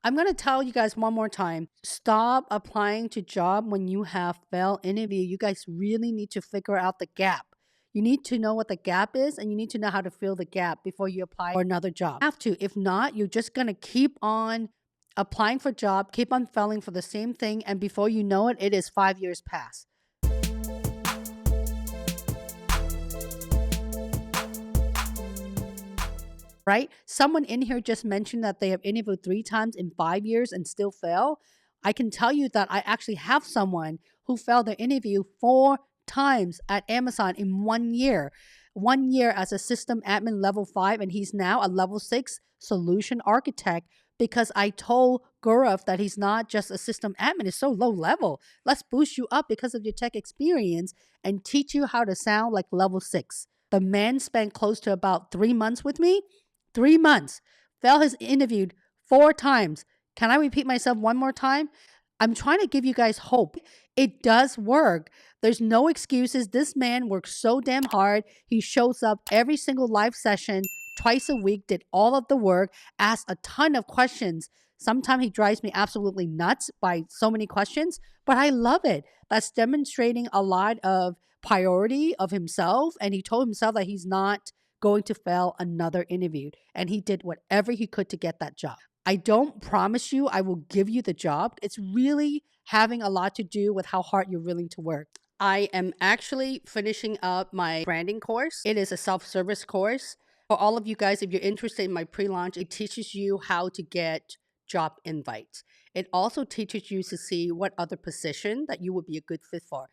I'm going to tell you guys one more time. Stop applying to job when you have failed interview. You guys really need to figure out the gap. You need to know what the gap is and you need to know how to fill the gap before you apply for another job. You have to. If not, you're just going to keep on applying for job, keep on failing for the same thing, and before you know it, it is 5 years past. Right? Someone in here just mentioned that they have interviewed 3 times in 5 years and still fail. I can tell you that I actually have someone who failed their interview 4 times at Amazon in 1 year. 1 year as a system admin level 5, and he's now a level 6 solution architect because I told Gaurav that he's not just a system admin, it's so low level. Let's boost you up because of your tech experience and teach you how to sound like level 6. The man spent close to about 3 months with me. 3 months. Phil has interviewed 4 times. Can I repeat myself one more time? I'm trying to give you guys hope. It does work. There's no excuses. This man works so damn hard. He shows up every single live session twice a week, did all of the work, asked a ton of questions. Sometimes he drives me absolutely nuts by so many questions, but I love it. That's demonstrating a lot of priority of himself. And he told himself that he's not going to fail another interview. And he did whatever he could to get that job. I don't promise you I will give you the job. It's really having a lot to do with how hard you're willing to work. I am actually finishing up my branding course. It is a self-service course. For all of you guys, if you're interested in my pre-launch, it teaches you how to get job invites. It also teaches you to see what other position that you would be a good fit for.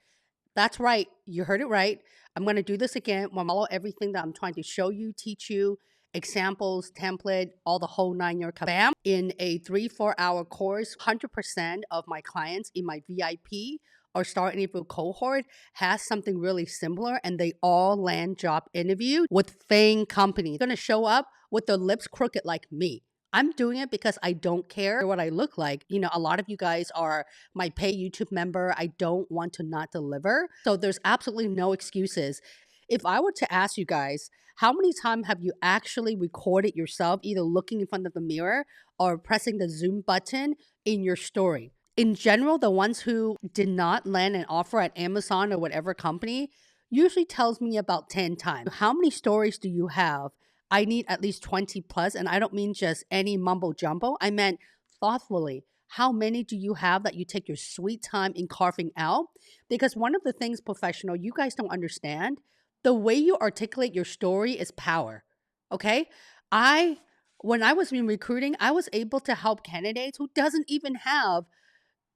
That's right. You heard it right. I'm going to do this again. I'll follow everything that I'm trying to show you, teach you, examples, template, all the whole 9-year kabam in a 3-4 hour course. 100% of my clients in my VIP or Star Interview cohort has something really similar, and they all land job interview with FANG companies. They're going to show up with their lips crooked like me. I'm doing it because I don't care what I look like. You know, a lot of you guys are my pay YouTube member. I don't want to not deliver. So there's absolutely no excuses. If I were to ask you guys, how many times have you actually recorded yourself either looking in front of the mirror or pressing the Zoom button in your story? In general, the ones who did not land an offer at Amazon or whatever company usually tells me about 10 times. How many stories do you have? I need at least 20 plus, and I don't mean just any mumbo jumbo. I meant thoughtfully. How many do you have that you take your sweet time in carving out? Because one of the things, professional, you guys don't understand, the way you articulate your story is power. Okay? When I was in recruiting, I was able to help candidates who doesn't even have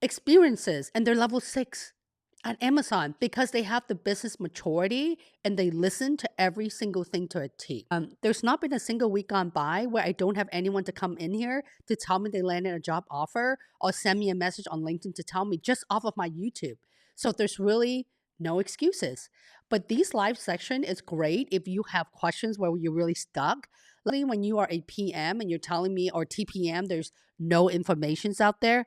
experiences and they're level 6 at Amazon because they have the business maturity and they listen to every single thing to a T. There's not been a single week gone by where I don't have anyone to come in here to tell me they landed a job offer or send me a message on LinkedIn to tell me just off of my YouTube. So there's really no excuses. But these live section is great if you have questions where you're really stuck. When you are a PM and you're telling me, or TPM, there's no informations out there.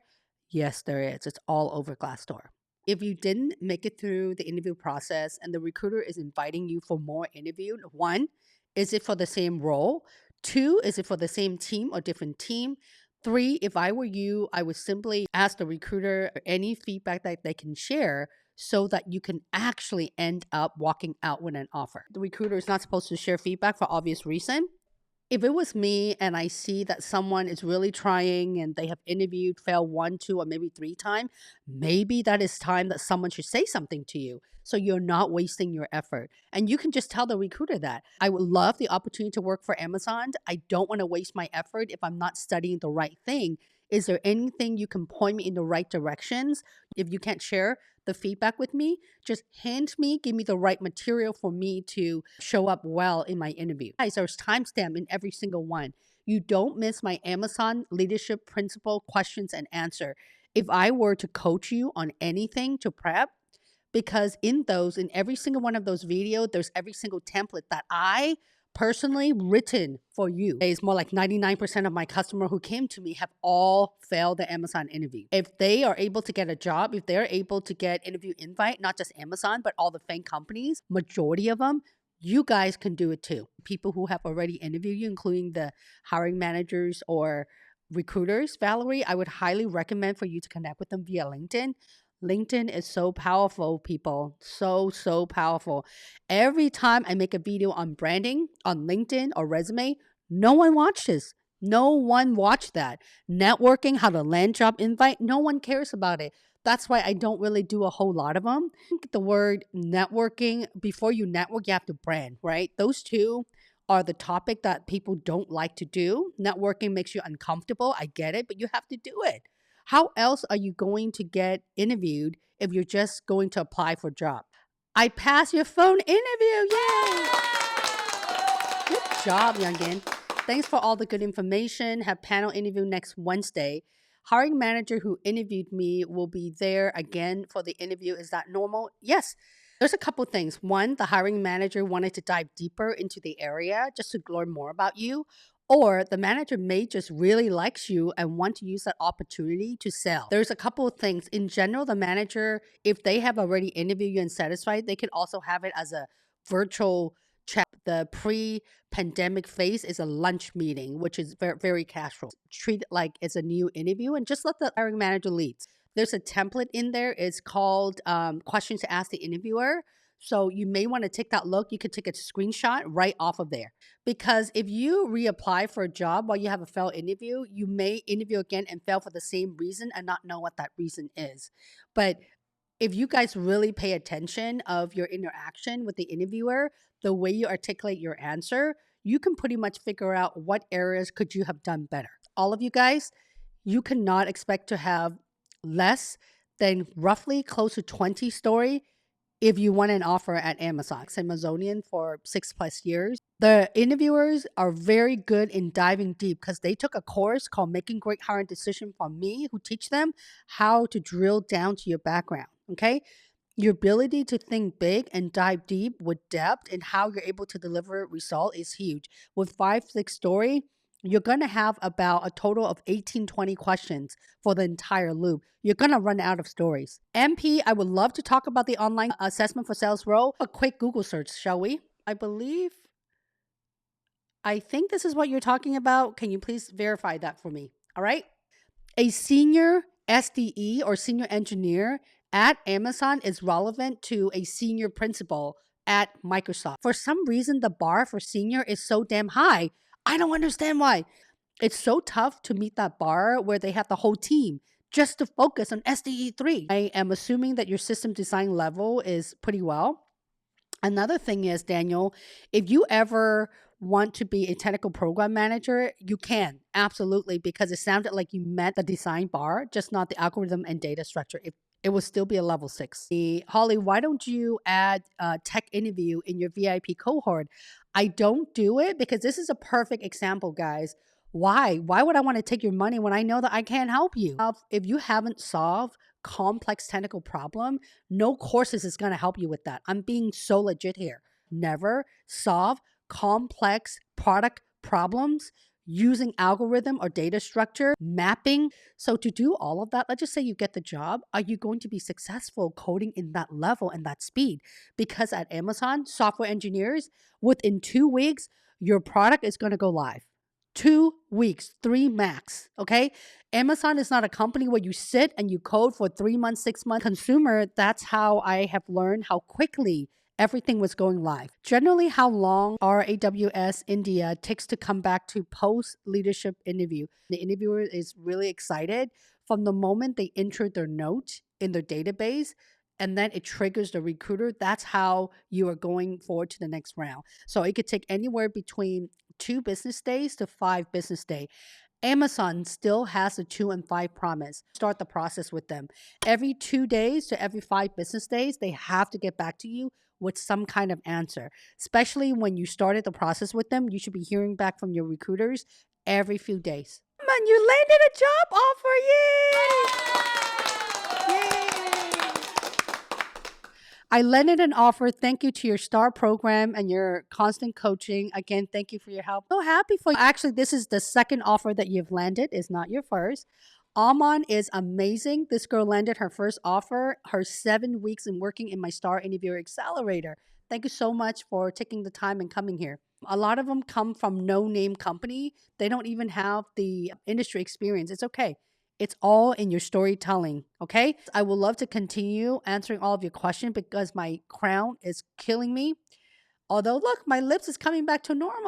Yes, there is. It's all over Glassdoor. If you didn't make it through the interview process and the recruiter is inviting you for more interview, 1, is it for the same role? 2, is it for the same team or different team? 3, if I were you, I would simply ask the recruiter any feedback that they can share so that you can actually end up walking out with an offer. The recruiter is not supposed to share feedback for obvious reason. If it was me and I see that someone is really trying and they have interviewed, failed 1, 2, or maybe 3 times, maybe that is time that someone should say something to you so you're not wasting your effort. And you can just tell the recruiter that. I would love the opportunity to work for Amazon. I don't want to waste my effort if I'm not studying the right thing. Is there anything you can point me in the right directions? If you can't share the feedback with me, just hand me, give me the right material for me to show up well in my interview. Guys, there's timestamp in every single one. You don't miss my Amazon leadership principle questions and answer. If I were to coach you on anything to prep, because in every single one of those videos, there's every single template that I personally written for you. It's more like 99% of my customer who came to me have all failed the Amazon interview. If they are able to get a job, if they're able to get interview invite, not just Amazon, but all the FANG companies, majority of them, you guys can do it too. People who have already interviewed you, including the hiring managers or recruiters, Valerie, I would highly recommend for you to connect with them via LinkedIn. LinkedIn is so powerful, people. So powerful. Every time I make a video on branding on LinkedIn or resume, no one watches. No one watched that. Networking, how to land job invite, no one cares about it. That's why I don't really do a whole lot of them. The word networking, before you network, you have to brand, right? Those two are the topic that people don't like to do. Networking makes you uncomfortable. I get it, but you have to do it. How else are you going to get interviewed if you're just going to apply for a job? I passed your phone interview. Yay! Good job, youngin. Thanks for all the good information. Have panel interview next Wednesday. Hiring manager who interviewed me will be there again for the interview. Is that normal? Yes. There's a couple things. One, the hiring manager wanted to dive deeper into the area just to learn more about you. Or the manager may just really likes you and want to use that opportunity to sell. There's a couple of things. In general, the manager, if they have already interviewed you and satisfied, they can also have it as a virtual chat. The pre-pandemic phase is a lunch meeting, which is very casual. Treat it like it's a new interview and just let the hiring manager lead. There's a template in there. It's called questions to ask the interviewer. So you may want to take that look. You could take a screenshot right off of there. Because if you reapply for a job while you have a failed interview, you may interview again and fail for the same reason and not know what that reason is. But if you guys really pay attention of your interaction with the interviewer, the way you articulate your answer, you can pretty much figure out what areas could you have done better. All of you guys, you cannot expect to have less than roughly close to 20 story if you want an offer at Amazon. Amazonian for 6+ years. The interviewers are very good in diving deep because they took a course called Making Great Hiring Decision from me, who teach them how to drill down to your background. Okay. Your ability to think big and dive deep with depth and how you're able to deliver result is huge. With 5-6 story, you're going to have about a total of 18-20 questions for the entire loop. You're going to run out of stories. MP, I would love to talk about the online assessment for sales role. A quick Google search, shall we? I think this is what you're talking about. Can you please verify that for me? All right. A senior SDE or senior engineer at Amazon is relevant to a senior principal at Microsoft. For some reason, the bar for senior is so damn high. I don't understand why. It's so tough to meet that bar where they have the whole team just to focus on SDE3. I am assuming that your system design level is pretty well. Another thing is, Daniel, if you ever want to be a technical program manager, you can absolutely, because it sounded like you met the design bar, just not the algorithm and data structure. It will still be a level 6. Holly, why don't you add tech interview in your VIP cohort? I don't do it because this is a perfect example, guys. Why? Why would I want to take your money when I know that I can't help you? If you haven't solved complex technical problem, no courses is going to help you with that. I'm being so legit here. Never solve complex product problems using algorithm or data structure, mapping. So to do all of that, let's just say you get the job. Are you going to be successful coding in that level and that speed? Because at Amazon, software engineers, within 2 weeks, your product is going to go live. 2 weeks, 3 max. Okay. Amazon is not a company where you sit and you code for 3 months, 6 months. Consumer, that's how I have learned how quickly everything was going live. Generally, how long our AWS India takes to come back to post leadership interview. The interviewer is really excited from the moment they enter their note in their database, and then it triggers the recruiter. That's how you are going forward to the next round. So it could take anywhere between 2 business days to 5 business days. Amazon still has a 2 and 5 promise. Start the process with them. Every 2 days to every 5 business days, they have to get back to you with some kind of answer. Especially when you started the process with them, you should be hearing back from your recruiters every few days. Man, you landed a job offer. Yay! Yay! I landed an offer. Thank you to your STAR program and your constant coaching. Again, thank you for your help. So happy for you. Actually, this is the second offer that you've landed. It's not your first. Almond is amazing. This girl landed her first offer, her 7 weeks in working in my STAR Interviewer Accelerator. Thank you so much for taking the time and coming here. A lot of them come from no name company. They don't even have the industry experience. It's okay. It's all in your storytelling. Okay. I would love to continue answering all of your questions because my crown is killing me. Although, look, my lips is coming back to normal.